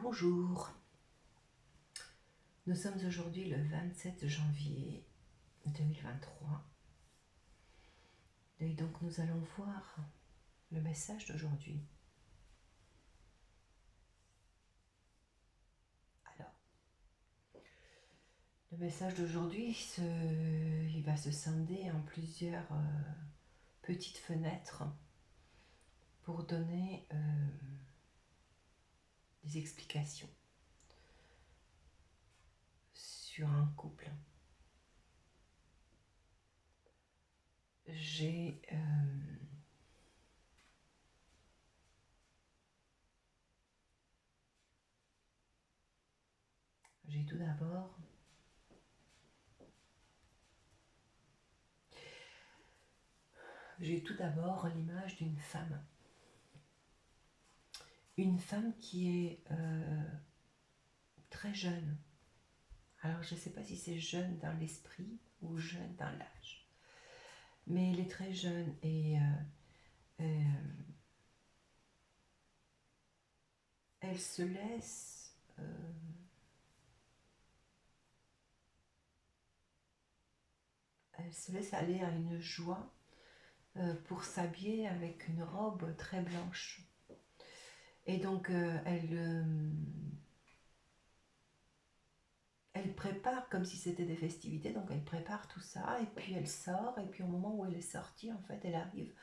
Bonjour, nous sommes aujourd'hui le 27 janvier 2023 et donc nous allons voir le message d'aujourd'hui. Alors, le message d'aujourd'hui, il va se scinder en plusieurs petites fenêtres pour donner des explications sur un couple. J'ai tout d'abord l'image d'une femme. Une femme qui est très jeune. Alors je ne sais pas si c'est jeune dans l'esprit ou jeune dans l'âge. Mais elle est très jeune et elle se laisse aller à une joie pour s'habiller avec une robe très blanche. Et donc elle prépare comme si c'était des festivités, donc elle prépare tout ça et puis elle sort, et puis au moment où elle est sortie, en fait, elle arrive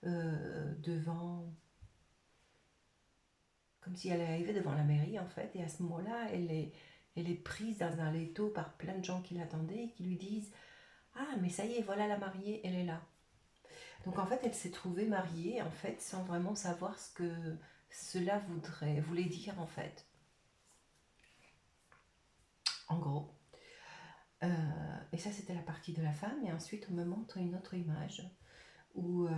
devant, comme si elle arrivait devant la mairie, en fait, et à ce moment-là, elle est prise dans un étau par plein de gens qui l'attendaient et qui lui disent « Ah, mais ça y est, voilà la mariée, elle est là ». Donc en fait, elle s'est trouvée mariée, en fait, sans vraiment savoir ce que cela voulait dire, en fait. En gros. Et ça, c'était la partie de la femme. Et ensuite, on me montre une autre image où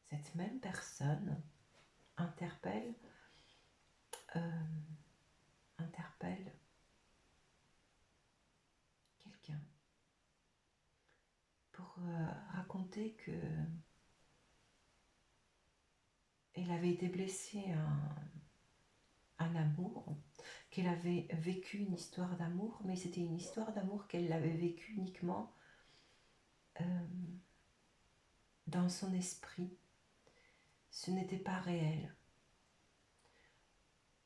cette même personne interpelle quelqu'un pour raconter que elle avait été blessée en amour, qu'elle avait vécu une histoire d'amour, mais c'était une histoire d'amour qu'elle avait vécue uniquement dans son esprit. Ce n'était pas réel.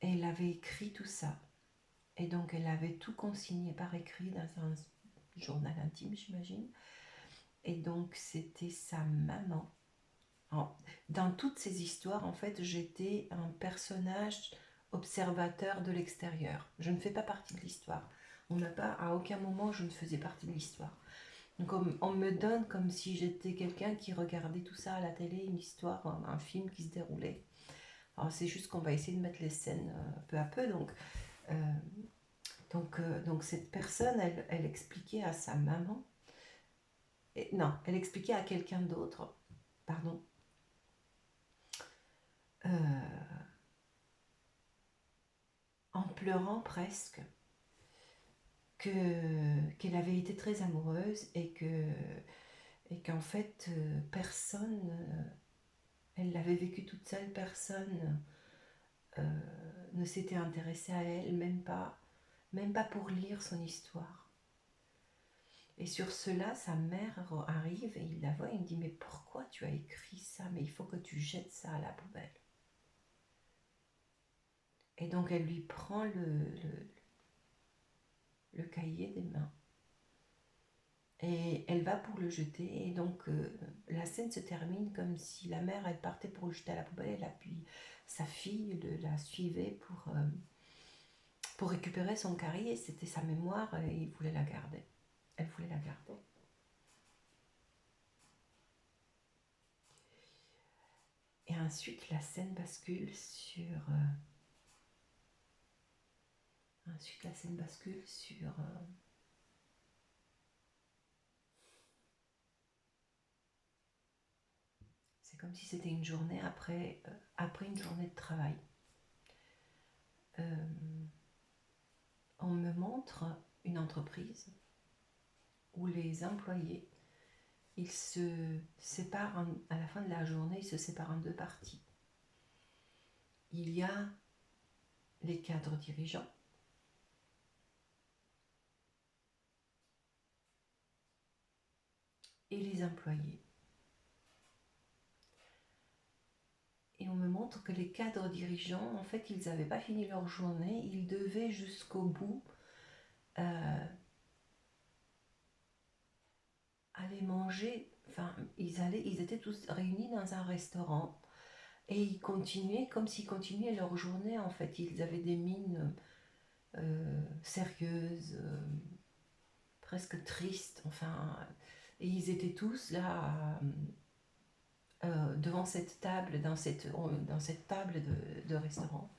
Et elle avait écrit tout ça. Et donc elle avait tout consigné par écrit dans un journal intime, j'imagine. Et donc c'était sa maman. Dans toutes ces histoires, en fait, j'étais un personnage observateur de l'extérieur. Je ne fais pas partie de l'histoire. À aucun moment, je ne faisais partie de l'histoire. Donc on me donne comme si j'étais quelqu'un qui regardait tout ça à la télé, une histoire, un film qui se déroulait. Alors c'est juste qu'on va essayer de mettre les scènes peu à peu. Donc cette personne, elle expliquait à sa maman, non, elle expliquait à quelqu'un d'autre, pardon, en pleurant presque, qu'elle avait été très amoureuse et qu'en fait personne, elle l'avait vécu toute seule, personne ne s'était intéressé à elle, même pas pour lire son histoire. Et sur cela, sa mère arrive et il la voit et il me dit « Mais pourquoi tu as écrit ça? Mais il faut que tu jettes ça à la poubelle. » Et donc elle lui prend le cahier des mains et elle va pour le jeter. Et donc la scène se termine comme si la mère, elle partait pour le jeter à la poubelle, et puis sa fille la suivait pour récupérer son cahier. C'était sa mémoire et il voulait la garder. Elle voulait la garder. Et ensuite la scène bascule sur c'est comme si c'était une journée après une journée de travail. On me montre une entreprise où les employés, ils se séparent à la fin de la journée, ils se séparent en deux parties. il y a les cadres dirigeants et les employés. Et on me montre que les cadres dirigeants, en fait, ils n'avaient pas fini leur journée, ils devaient jusqu'au bout aller manger, enfin, ils étaient tous réunis dans un restaurant et ils continuaient comme s'ils continuaient leur journée, en fait. Ils avaient des mines sérieuses, presque tristes, enfin, et ils étaient tous là devant cette table, dans cette table de restaurant.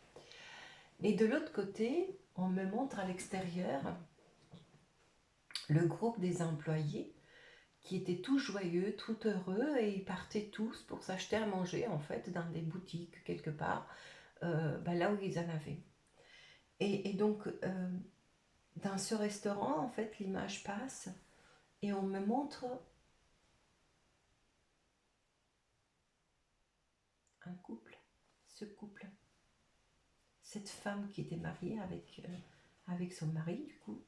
Et de l'autre côté, on me montre à l'extérieur le groupe des employés qui étaient tous joyeux, tout heureux, et ils partaient tous pour s'acheter à manger, en fait, dans des boutiques, quelque part, là où ils en avaient. Et donc, dans ce restaurant, en fait, l'image passe, et on me montre un couple, ce couple, cette femme qui était mariée avec son mari, du coup.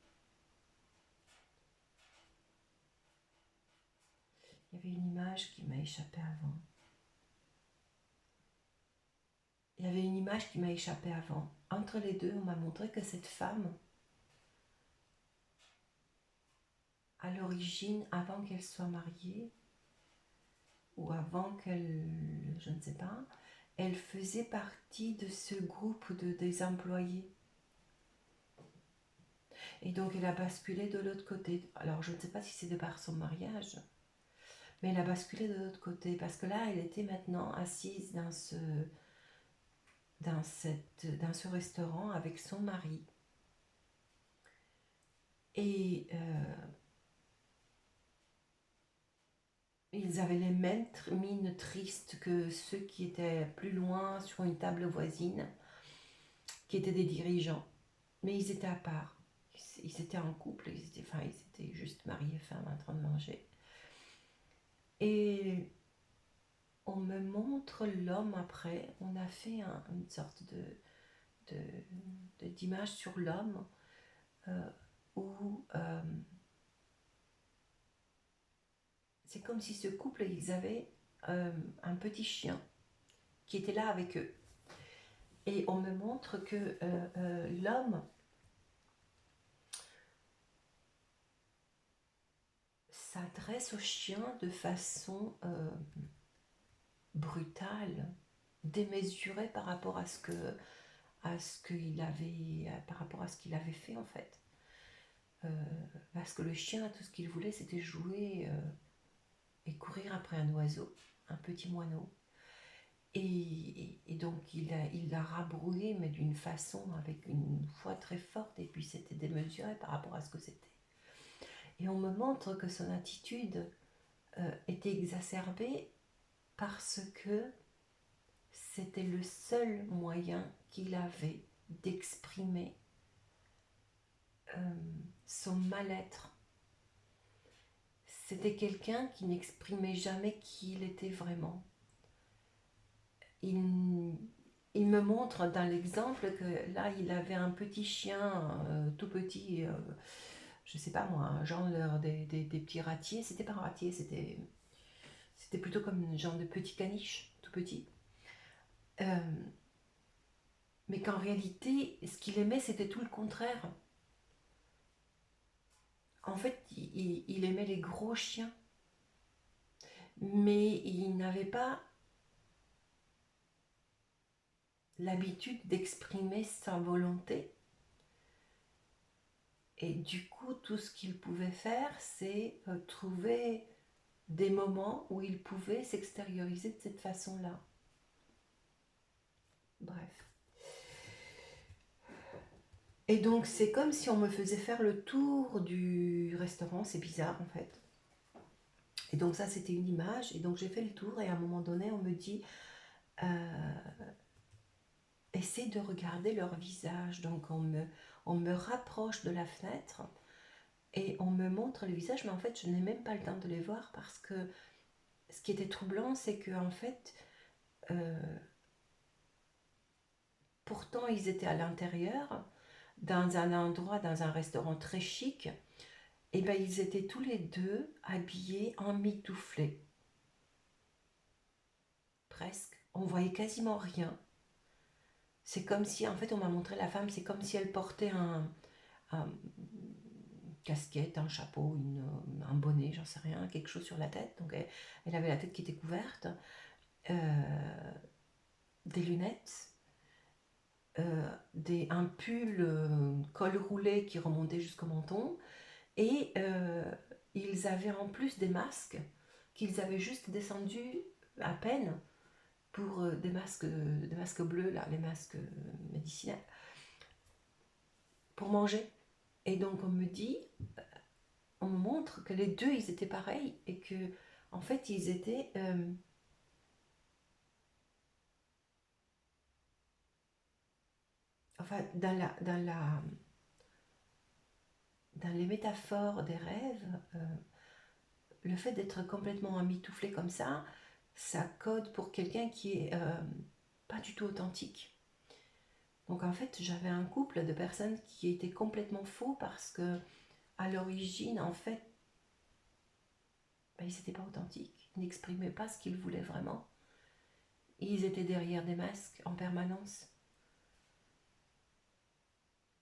Il y avait une image qui m'a échappé avant. Il y avait une image qui m'a échappé avant. Entre les deux, on m'a montré que cette femme, à l'origine, avant qu'elle soit mariée, ou avant qu'elle, je ne sais pas, elle faisait partie de ce groupe des employés. Et donc elle a basculé de l'autre côté. Alors je ne sais pas si c'est de par son mariage, mais elle a basculé de l'autre côté, parce que là, elle était maintenant assise dans ce restaurant avec son mari. Et ils avaient les mêmes mines tristes que ceux qui étaient plus loin sur une table voisine, qui étaient des dirigeants. Mais ils étaient à part. Ils étaient en couple, ils étaient juste mari et femme en train de manger. Et on me montre l'homme après. On a fait une sorte d'image sur l'homme où c'est comme si ce couple, ils avaient un petit chien qui était là avec eux. Et on me montre que l'homme s'adresse au chien de façon brutale, démesurée par rapport à ce qu'il avait fait en fait. Parce que le chien, tout ce qu'il voulait, c'était jouer et courir après un oiseau, un petit moineau. Et donc il l'a rabroué, mais d'une façon, avec une voix très forte, et puis c'était démesuré par rapport à ce que c'était. Et on me montre que son attitude était exacerbée parce que c'était le seul moyen qu'il avait d'exprimer son mal-être. C'était quelqu'un qui n'exprimait jamais qui il était vraiment. Il me montre dans l'exemple que là, il avait un petit chien tout petit, je sais pas moi, genre des petits ratiers. C'était pas un ratier, c'était plutôt comme un genre de petit caniche, tout petit. Mais qu'en réalité, ce qu'il aimait, c'était tout le contraire. En fait, il aimait les gros chiens, mais il n'avait pas l'habitude d'exprimer sa volonté. Et du coup, tout ce qu'il pouvait faire, c'est trouver des moments où il pouvait s'extérioriser de cette façon-là. Bref. Et donc, c'est comme si on me faisait faire le tour du restaurant. C'est bizarre, en fait. Et donc, ça, c'était une image. Et donc, j'ai fait le tour. Et à un moment donné, on me dit... essaie de regarder leur visage. Donc, on me rapproche de la fenêtre. Et on me montre le visage. Mais en fait, je n'ai même pas le temps de les voir. Parce que ce qui était troublant, c'est que en fait... pourtant ils étaient à l'intérieur, dans un endroit, dans un restaurant très chic, et ben ils étaient tous les deux habillés en mitouflé. Presque. On voyait quasiment rien. C'est comme si, en fait, on m'a montré la femme, c'est comme si elle portait un casquette, un chapeau, un bonnet, j'en sais rien, quelque chose sur la tête. Donc elle avait la tête qui était couverte, des lunettes, un pull col roulé qui remontait jusqu'au menton, et ils avaient en plus des masques qu'ils avaient juste descendus à peine pour des masques bleus, là, les masques médicinaux, pour manger. Et donc on me montre que les deux, ils étaient pareils et que, en fait, ils étaient enfin, dans les métaphores des rêves, le fait d'être complètement emmitouflé comme ça code pour quelqu'un qui est pas du tout authentique. Donc en fait, j'avais un couple de personnes qui étaient complètement faux parce que à l'origine, en fait, ben, ils n'étaient pas authentiques, ils n'exprimaient pas ce qu'ils voulaient vraiment. Ils étaient derrière des masques en permanence.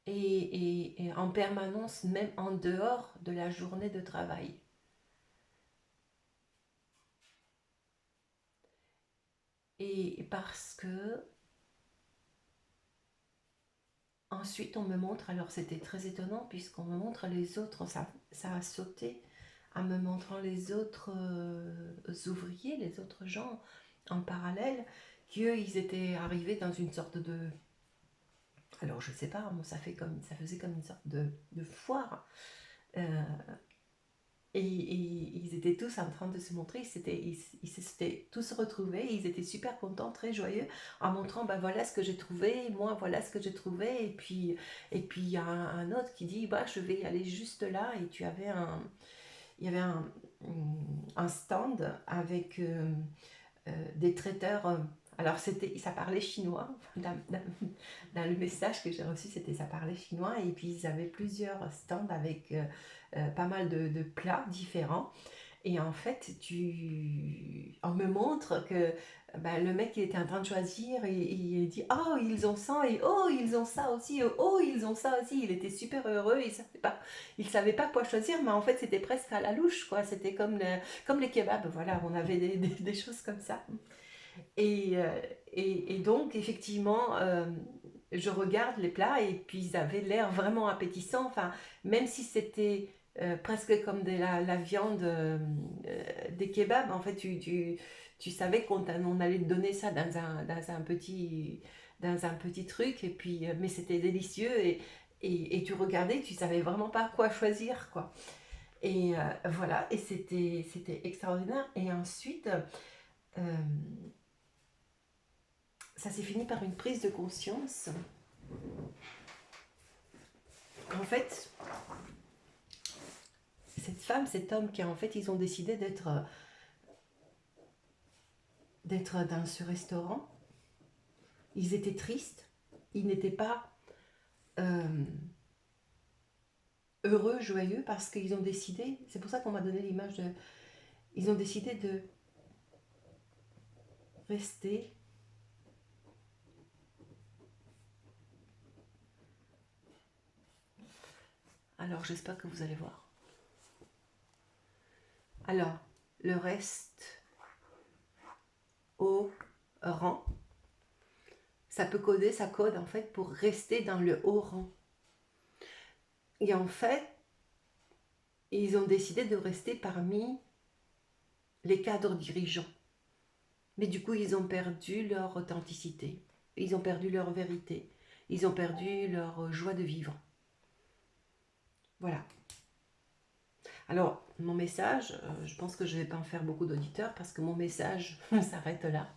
Et en permanence, même en dehors de la journée de travail. Et parce que ensuite on me montre, alors c'était très étonnant puisqu'on me montre les autres, ça a sauté en me montrant les autres ouvriers, les autres gens en parallèle, qui eux ils étaient arrivés dans une sorte de, alors je sais pas, bon, ça faisait comme une sorte de foire. Et ils étaient tous en train de se montrer, ils s'étaient tous retrouvés, ils étaient super contents, très joyeux, en montrant, ben voilà ce que j'ai trouvé, moi voilà ce que j'ai trouvé, et puis il y a un autre qui dit, bah je vais aller juste là, et il y avait un stand avec des traiteurs, alors ça parlait chinois, dans le message que j'ai reçu, ça parlait chinois, et puis ils avaient plusieurs stands avec pas mal de plats différents. Et en fait, on me montre que ben, le mec il était en train de choisir et il dit oh ils ont ça et oh ils ont ça aussi, oh ils ont ça aussi. Il était super heureux, il savait pas quoi choisir, mais en fait c'était presque à la louche quoi. C'était comme les kebabs, voilà, on avait des choses comme ça. Et, euh, et donc, effectivement, je regarde les plats et puis ils avaient l'air vraiment appétissants. Enfin, même si c'était presque comme la viande des kebabs, en fait, tu savais on allait te donner ça dans un petit truc, et puis, mais c'était délicieux et tu regardais, tu savais vraiment pas quoi choisir, quoi. Et voilà, et c'était extraordinaire. Et ensuite, euh, ça s'est fini par une prise de conscience. En fait, cette femme, cet homme qui en fait, ils ont décidé d'être dans ce restaurant. Ils étaient tristes. Ils n'étaient pas heureux, joyeux, parce qu'ils ont décidé, c'est pour ça qu'on m'a donné l'image ils ont décidé de rester. Alors, j'espère que vous allez voir. Alors, le reste au rang, ça code en fait pour rester dans le haut rang. Et en fait, ils ont décidé de rester parmi les cadres dirigeants. Mais du coup, ils ont perdu leur authenticité, ils ont perdu leur vérité, ils ont perdu leur joie de vivre. Voilà. Alors, mon message, je pense que je ne vais pas en faire beaucoup d'auditeurs parce que mon message s'arrête là.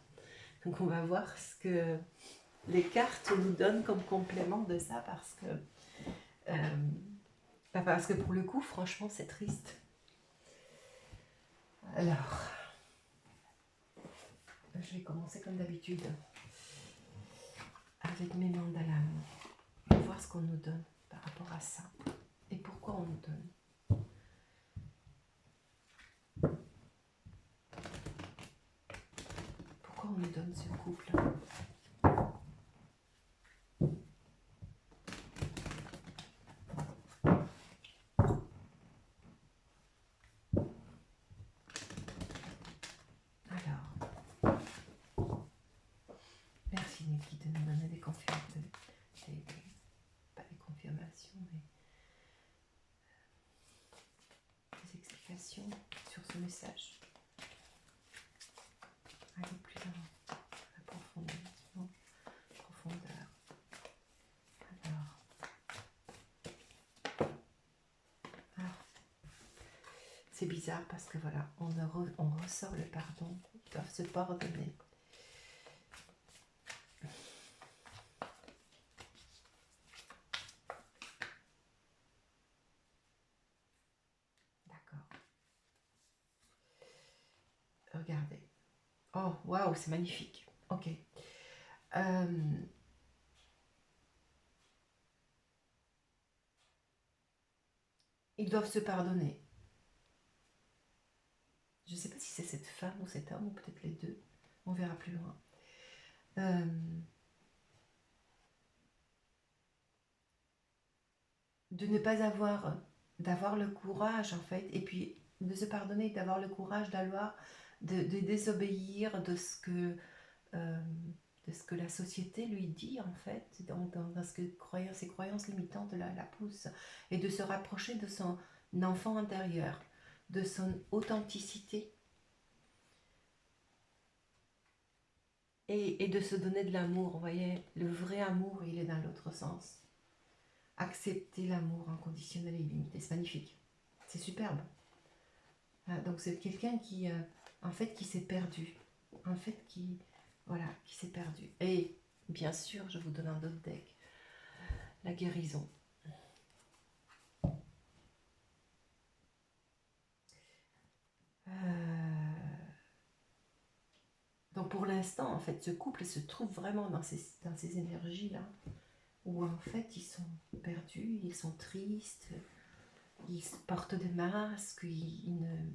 Donc, on va voir ce que les cartes nous donnent comme complément de ça parce que pour le coup, franchement, c'est triste. Alors, je vais commencer comme d'habitude. avec mes mandalas, on va voir ce qu'on nous donne par rapport à ça et pourquoi on nous donne. Pourquoi on nous donne ce couple? Alors, merci Niki de nous donner des confirmations, pas des confirmations, mais des explications sur ce message. Allez plus dans la profondeur. Alors, c'est bizarre parce que voilà, on ressort le pardon, ils doivent se pardonner. D'accord. Regardez. Oh, waouh, c'est magnifique. Ok. Ils doivent se pardonner. Je ne sais pas si c'est cette femme ou cet homme, ou peut-être les deux. On verra plus loin. De ne pas d'avoir le courage, en fait, et puis de se pardonner, d'avoir le courage de désobéir de ce que la société lui dit, en fait, dans ce que ses croyances limitantes la poussent, et de se rapprocher de son enfant intérieur, de son authenticité, et de se donner de l'amour. Vous voyez, le vrai amour, il est dans l'autre sens. Accepter l'amour inconditionnel et illimité, c'est magnifique, c'est superbe. Donc c'est quelqu'un qui, en fait, qui s'est perdu, en fait, qui s'est perdu. Et bien sûr, je vous donne un autre deck, la guérison. Donc pour l'instant, en fait, ce couple se trouve vraiment dans ces énergies-là, où en fait, ils sont perdus, ils sont tristes, ils portent des masques, ils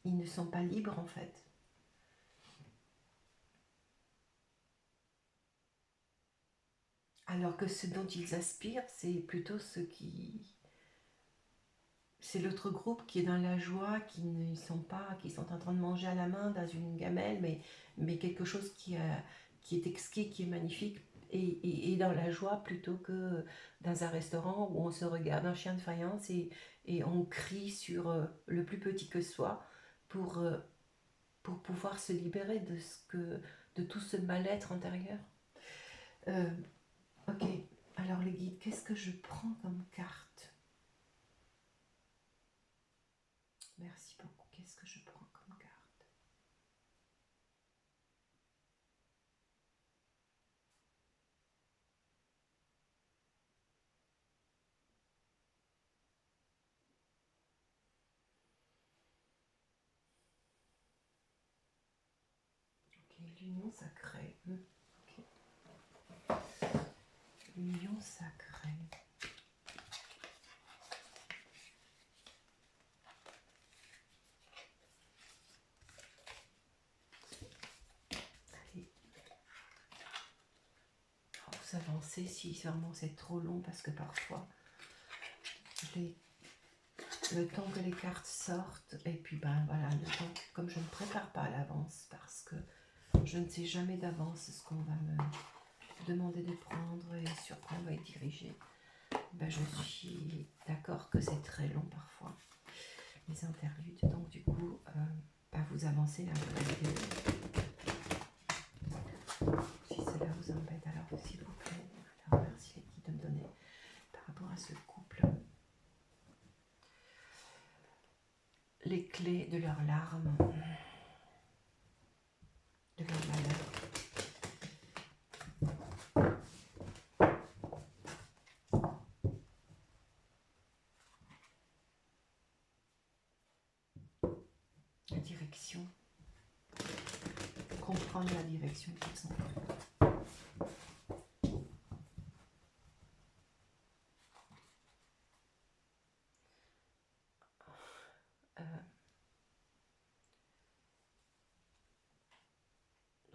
ne sont pas libres, en fait. Alors que ce dont ils aspirent, c'est plutôt c'est l'autre groupe qui est dans la joie, qui sont en train de manger à la main dans une gamelle, mais quelque chose qui est exquis, qui est magnifique, et dans la joie plutôt que dans un restaurant où on se regarde un chien de faïence et on crie sur le plus petit que soit pour pouvoir se libérer de tout ce mal-être intérieur. Ok, alors les guides, qu'est-ce que je prends comme carte? Merci beaucoup. Qu'est-ce que je prends comme carte? Ok, l'union sacrée. Okay. L'union sacrée. Allez. Alors, vous avancez si vraiment c'est trop long parce que parfois le temps que les cartes sortent et puis ben voilà, le temps, comme je ne prépare pas à l'avance parce que je ne sais jamais d'avance ce qu'on va me demander de prendre et sur quoi on va être dirigé, ben je suis d'accord que c'est très long parfois les interludes, donc du coup vous avancez un peu la vidéo si cela vous embête. Alors s'il vous plaît, alors merci les guides de me donner par rapport à ce couple les clés de leurs larmes, de leur malheur. La direction, comprendre la direction qu'ils ont.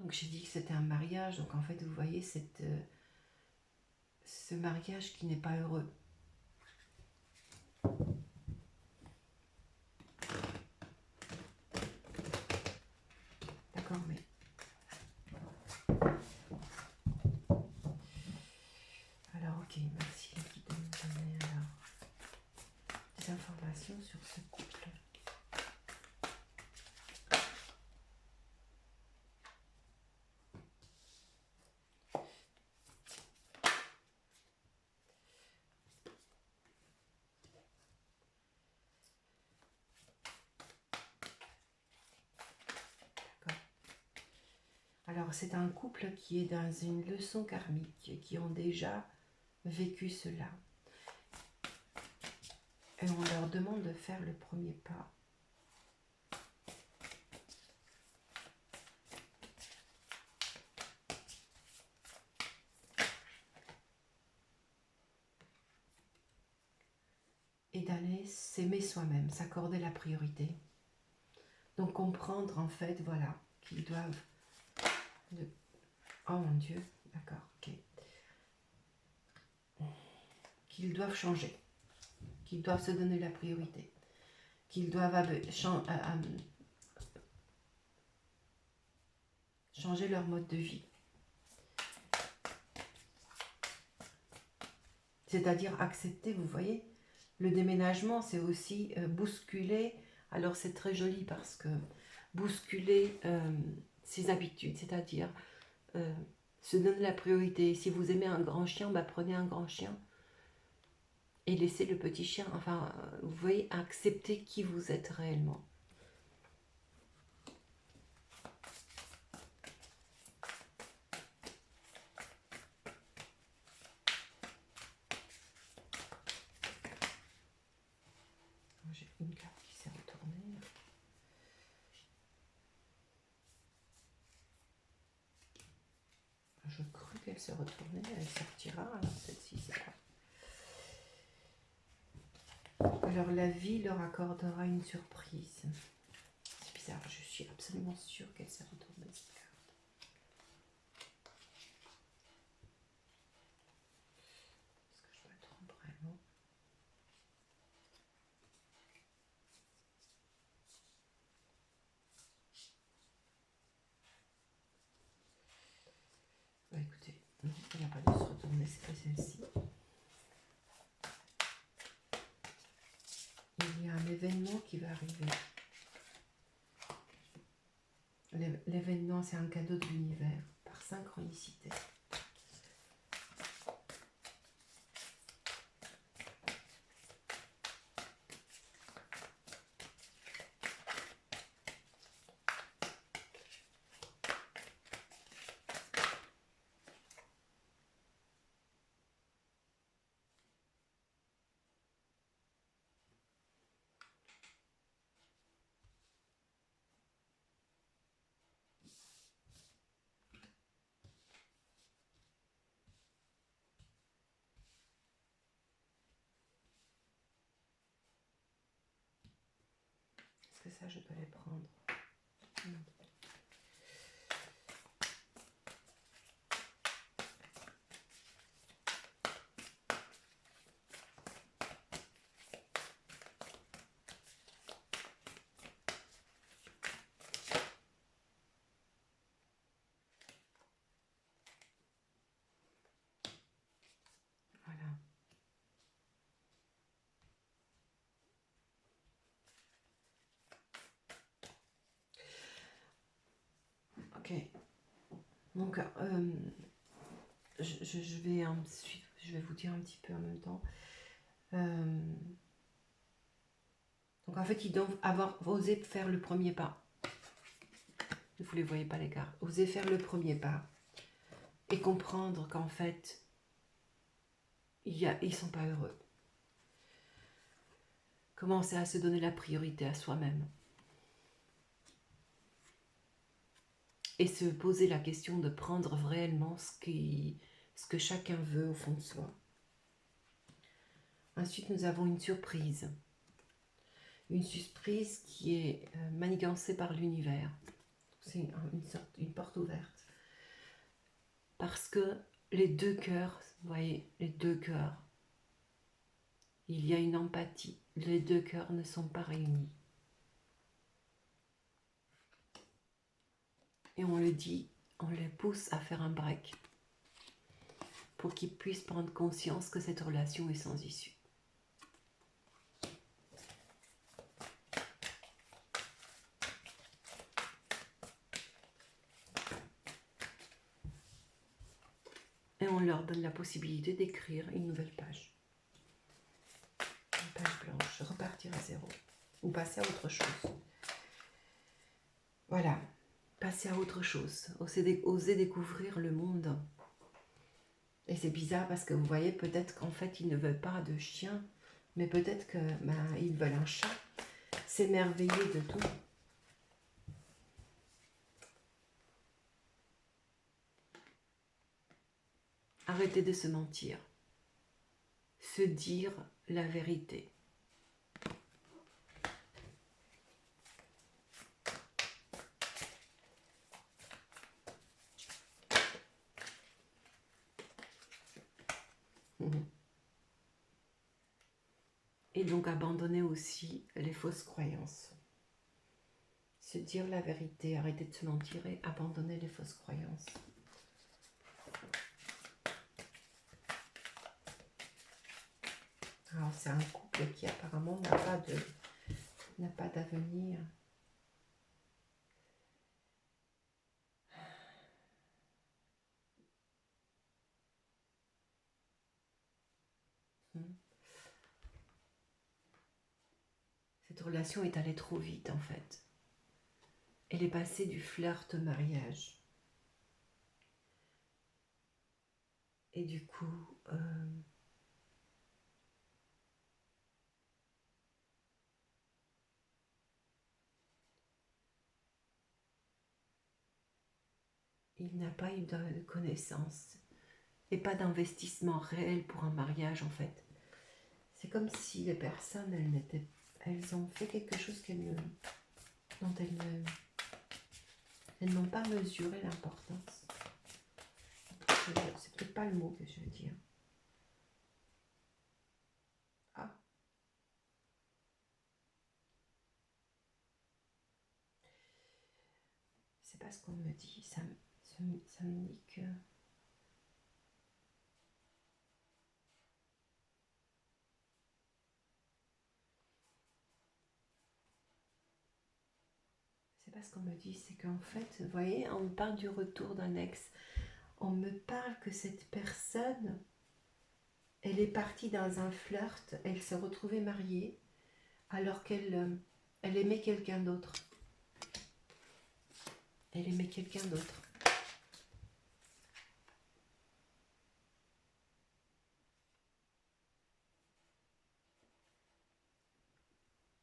Donc j'ai dit que c'était un mariage, donc en fait vous voyez ce mariage qui n'est pas heureux. D'accord, mais... Alors ok, merci les guides de me donner alors des informations sur ce couple. Alors, c'est un couple qui est dans une leçon karmique, qui ont déjà vécu cela. Et on leur demande de faire le premier pas. Et d'aller s'aimer soi-même, s'accorder la priorité. Donc comprendre en fait, voilà, qu'ils doivent... Oh mon Dieu, d'accord, ok. Qu'ils doivent changer, qu'ils doivent se donner la priorité, qu'ils doivent changer leur mode de vie. C'est-à-dire accepter, vous voyez, le déménagement, c'est aussi bousculer. Alors c'est très joli parce que bousculer ses habitudes, c'est-à-dire se donner la priorité. Si vous aimez un grand chien, bah, prenez un grand chien et laissez le petit chien. Enfin, vous voyez, accepter qui vous êtes réellement. J'ai une carte qui s'est retournée. Je crus qu'elle s'est retournée, elle sortira. Alors celle-ci, c'est pas. Alors la vie leur accordera une surprise. C'est bizarre, je suis absolument sûre qu'elle s'est retournée cette carte. Est-ce que je me trompe vraiment? Bah écoutez, non, elle n'a pas dû se retourner, c'est pas celle-ci. Il y a un événement qui va arriver. L'événement, c'est un cadeau de l'univers, par synchronicité. Est-ce que ça, je peux les prendre? Voilà. Ok. Donc, je vais vous dire un petit peu en même temps. Donc en fait, ils doivent avoir osé faire le premier pas. Vous ne les voyez pas les cartes. Oser faire le premier pas et comprendre qu'en fait, ils ne sont pas heureux. Commencer à se donner la priorité à soi-même. Et se poser la question de prendre réellement ce que chacun veut au fond de soi. Ensuite, nous avons une surprise. Une surprise qui est manigancée par l'univers. C'est une porte ouverte. Parce que les deux cœurs, vous voyez, les deux cœurs, il y a une empathie. Les deux cœurs ne sont pas réunis. Et on le dit, on les pousse à faire un break pour qu'ils puissent prendre conscience que cette relation est sans issue. Et on leur donne la possibilité d'écrire une nouvelle page. Une page blanche, repartir à zéro. Ou passer à autre chose. Voilà, passer à autre chose. Oser découvrir le monde. Et c'est bizarre parce que vous voyez, peut-être qu'en fait, ils ne veulent pas de chien. Mais peut-être que ils veulent un chat. S'émerveiller de tout. Arrêtez de se mentir. Se dire la vérité. Et donc abandonner aussi les fausses croyances. Se dire la vérité, arrêter de se mentir et abandonner les fausses croyances. Alors c'est un couple qui apparemment n'a pas d'avenir. Cette relation est allée trop vite en fait. Elle est passée du flirt au mariage. Et du coup, il n'a pas eu de connaissance et pas d'investissement réel pour un mariage en fait. C'est comme si les personnes, elles ont fait quelque chose dont elles n'ont pas mesuré l'importance. C'est peut-être pas le mot que je veux dire. Ah. C'est pas ce qu'on me dit. Ça me dit que... C'est pas ce qu'on me dit, c'est qu'en fait, vous voyez, on me parle du retour d'un ex. On me parle que cette personne, elle est partie dans un flirt, elle s'est retrouvée mariée, alors elle aimait quelqu'un d'autre. Elle aimait quelqu'un d'autre.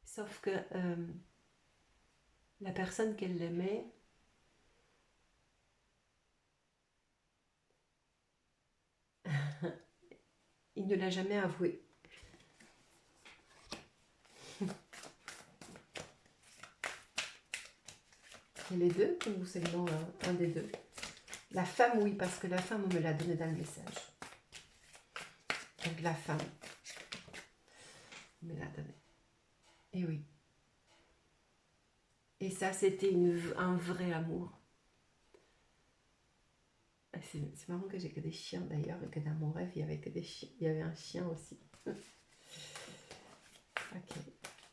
Sauf que la personne qu'elle aimait, il ne l'a jamais avoué. C'est les deux ou c'est le nom, un des deux? La femme, oui, parce que la femme, on me l'a donné dans le message. Donc la femme, on me l'a donné. Et oui. Et ça, c'était un vrai amour. C'est marrant que j'ai que des chiens d'ailleurs, et que dans mon rêve, il y avait que des chiens. Il y avait un chien aussi. Ok,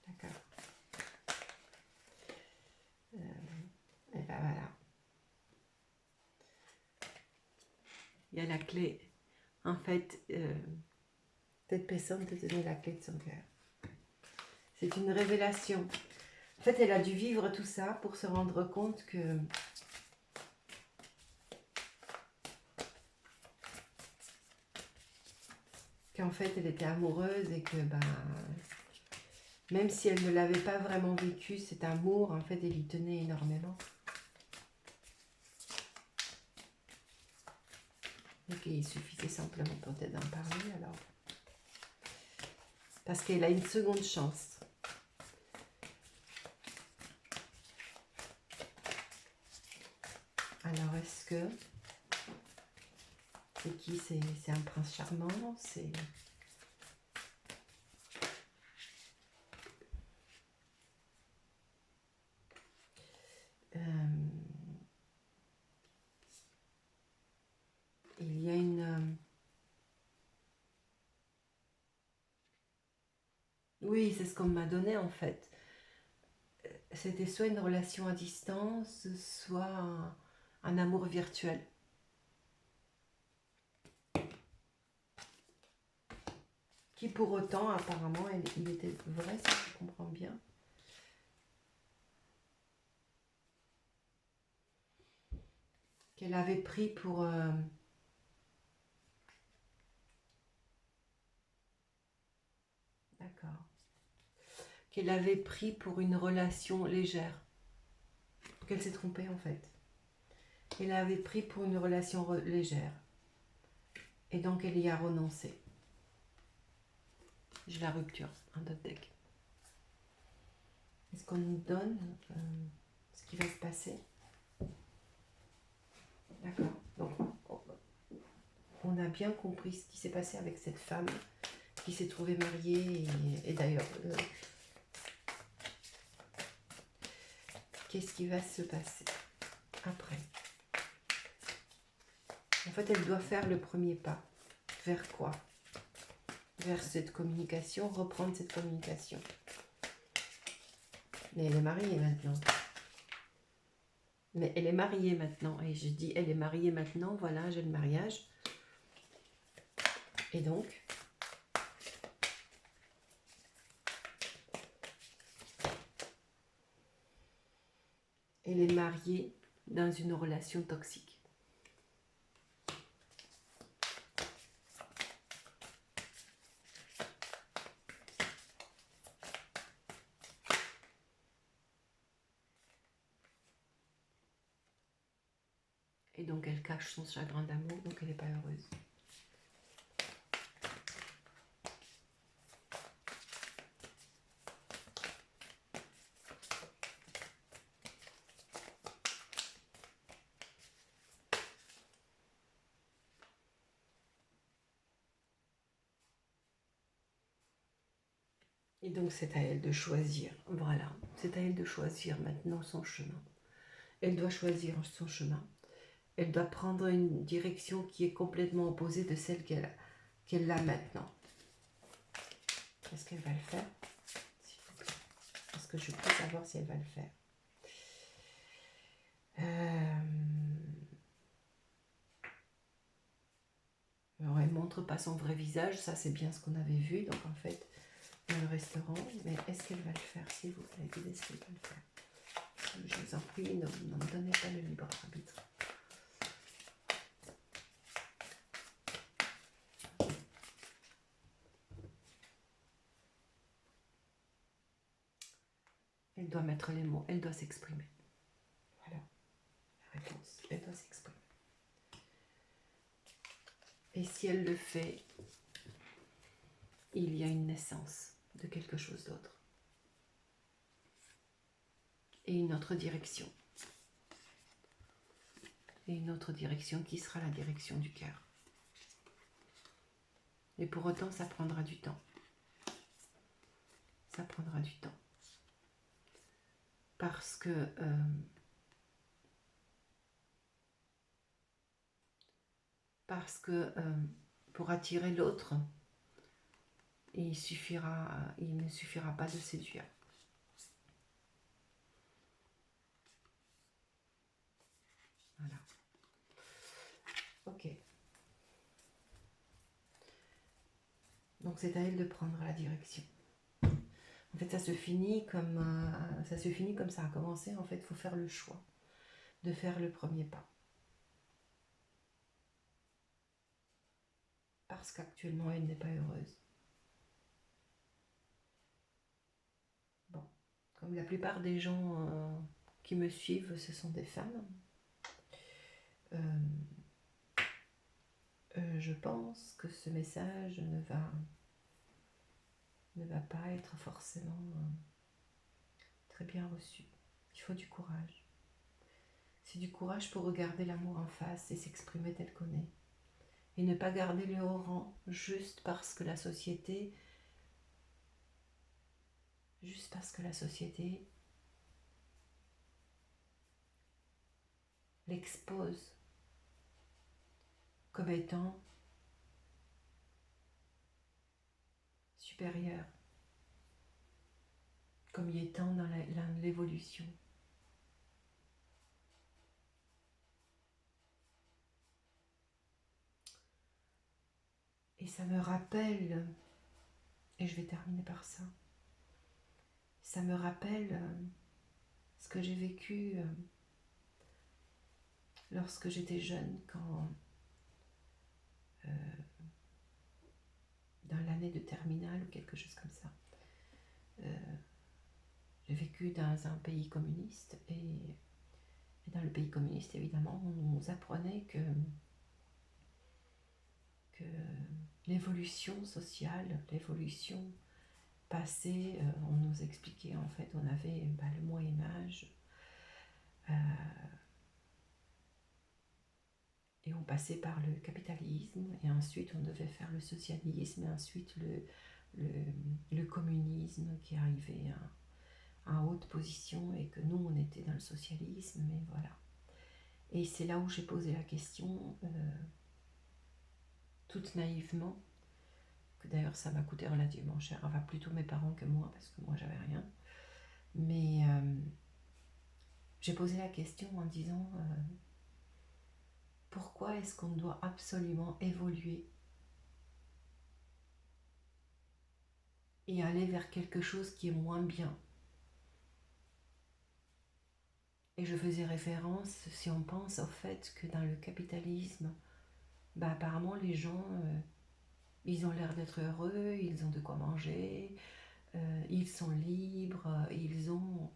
d'accord. Et ben voilà. Il y a la clé. En fait, cette personne te donnait la clé de son cœur. C'est une révélation. En fait, elle a dû vivre tout ça pour se rendre compte que qu'en fait, elle était amoureuse et que même si elle ne l'avait pas vraiment vécu, cet amour, en fait, elle y tenait énormément. Et qu'il suffisait simplement peut-être d'en parler alors. Parce qu'elle a une seconde chance. Alors, est-ce que C'est qui? C'est un prince charmant, c'est... il y a une... oui, c'est ce qu'on m'a donné en fait. C'était soit une relation à distance, soit un amour virtuel. Qui pour autant, apparemment, il était vrai, si je comprends bien. Qu'elle avait pris pour... d'accord. Qu'elle avait pris pour une relation légère. Qu'elle s'est trompée en fait. Elle avait pris pour une relation légère. Et donc elle y a renoncé. J'ai la rupture, un autre deck. Est-ce qu'on nous donne ce qui va se passer? D'accord. Donc on a bien compris ce qui s'est passé avec cette femme qui s'est trouvée mariée et d'ailleurs qu'est-ce qui va se passer après? En fait, elle doit faire le premier pas. Vers quoi? Vers cette communication, reprendre cette communication. Mais elle est mariée maintenant. Mais elle est mariée maintenant. Et je dis, elle est mariée maintenant, voilà, j'ai le mariage. Et donc, elle est mariée dans une relation toxique. Et donc, elle cache son chagrin d'amour, donc elle n'est pas heureuse. Et donc, c'est à elle de choisir. Voilà, c'est à elle de choisir maintenant son chemin. Elle doit choisir son chemin. Elle doit prendre une direction qui est complètement opposée de celle qu'elle a maintenant. Est-ce qu'elle va le faire? S'il vous plaît. Est-ce que je peux savoir si elle va le faire? Alors, elle ne montre pas son vrai visage, ça c'est bien ce qu'on avait vu, donc en fait, dans le restaurant. Mais est-ce qu'elle va le faire, s'il vous plaît? Est-ce qu'elle va le faire? Je vous en prie, ne me donnez pas le libre arbitre. Elle doit mettre les mots, elle doit s'exprimer. Voilà la réponse, elle doit s'exprimer. Et si elle le fait, il y a une naissance de quelque chose d'autre. Et une autre direction. Et une autre direction qui sera la direction du cœur. Et pour autant, ça prendra du temps. Ça prendra du temps. Parce que pour attirer l'autre, il ne suffira pas de séduire. Voilà. Ok. Donc c'est à elle de prendre la direction. En fait, ça se finit comme ça a commencé. En fait, il faut faire le choix de faire le premier pas. Parce qu'actuellement, elle n'est pas heureuse. Bon, comme la plupart des gens qui me suivent, ce sont des femmes. Je pense que ce message ne va pas être forcément très bien reçu. Il faut du courage. C'est du courage pour regarder l'amour en face et s'exprimer tel qu'on est. et ne pas garder le haut rang juste parce que la société l'expose comme étant supérieur, comme y étant dans l'évolution. Et ça me rappelle, et je vais terminer par ça, ça me rappelle ce que j'ai vécu lorsque j'étais jeune, quand dans l'année de terminale ou quelque chose comme ça. J'ai vécu dans un pays communiste et dans le pays communiste, évidemment, on nous apprenait que l'évolution sociale, l'évolution passée, on nous expliquait en fait, on avait le Moyen-Âge et on passait par le capitalisme et ensuite on devait faire le socialisme et ensuite le communisme qui arrivait à haute position et que nous on était dans le socialisme, mais voilà. Et c'est là où j'ai posé la question, toute naïvement, que d'ailleurs ça m'a coûté relativement cher, enfin plutôt mes parents que moi, parce que moi j'avais rien. Mais j'ai posé la question en disant pourquoi est-ce qu'on doit absolument évoluer et aller vers quelque chose qui est moins bien. Et je faisais référence, si on pense au fait que dans le capitalisme, apparemment les gens, ils ont l'air d'être heureux, ils ont de quoi manger, ils sont libres, ils ont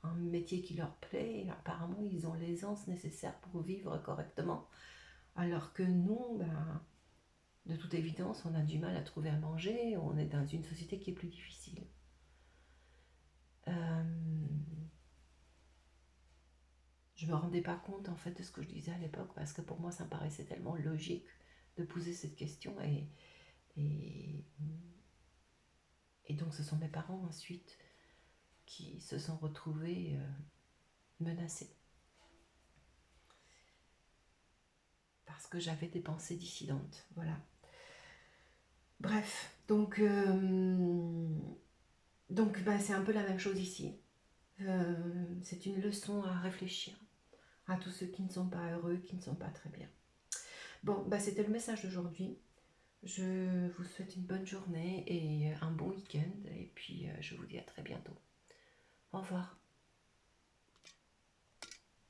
un métier qui leur plaît, et apparemment ils ont l'aisance nécessaire pour vivre correctement. Alors que nous, de toute évidence, on a du mal à trouver à manger, on est dans une société qui est plus difficile. Je me rendais pas compte en fait de ce que je disais à l'époque parce que pour moi ça me paraissait tellement logique de poser cette question et donc ce sont mes parents ensuite qui se sont retrouvés menacés parce que j'avais des pensées dissidentes, voilà. Bref, donc c'est un peu la même chose ici. C'est une leçon à réfléchir à tous ceux qui ne sont pas heureux, qui ne sont pas très bien. Bon, c'était le message d'aujourd'hui. Je vous souhaite une bonne journée et un bon week-end. Et puis, je vous dis à très bientôt. Au revoir.